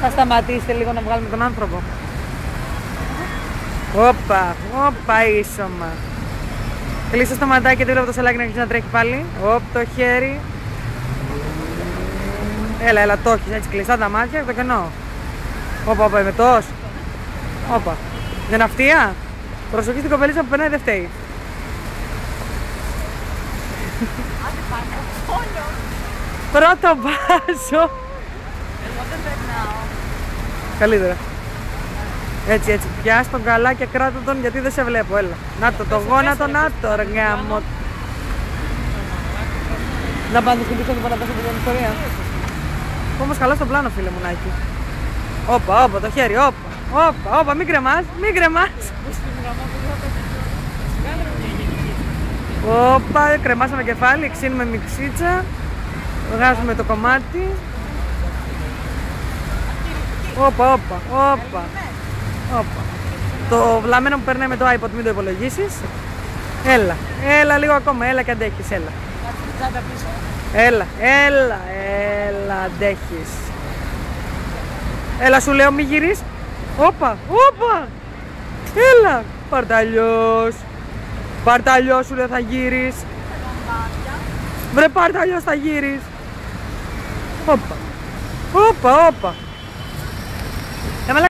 Θα σταματήσετε λίγο να βγάλουμε τον άνθρωπο. Όπα, όπα ίσωμα. Κλείσε το ματάκι και δίπλα από το σαλάκι να αρχίσει να τρέχει πάλι. Όπ, το χέρι. Έλα, έλα, το έχεις έτσι κλειστά τα μάτια, το κενό. Όπα, όπα, είμαι τόσο. Όπα. Δεν είναι αυτία. Προσοχή στην κοπελίτσα που περνάει, δεν φταίει. Πρώτο βάζο. Εγώ δεν περνάω. Καλύτερα. Έτσι, έτσι. Πιάσ' τον καλά και κράτα τον γιατί δεν σε βλέπω. Έλα. Να το γόνατο, να το ρε γάμο. Να πάνε στην πίσω του να πέσω την ιστορία. Όμως καλά στο πλάνο, φίλε μου, Νάκη. Όπα, όπα, το χέρι, όπα. Όπα, όπα, μην κρεμάς, μην κρεμάς. Όπα, κρεμάσαμε κεφάλι, ξύνουμε μιξίτσα. Βγάζουμε το κομμάτι. Όπα, όπα, όπα. Όπα. Το βλαμμένο που περνάει με το iPod μην το υπολογίσεις. Έλα, έλα λίγο ακόμα, έλα και αντέχεις, έλα. Έλα, έλα, έλα, αντέχεις. Έλα σου λέω μη γυρίσει. Όπα, όπα. Έλα, παρταλιός. Παρταλιός σου λέω θα γύρεις. Βρε παρταλιός θα γύρεις. Όπα, όπα, όπα.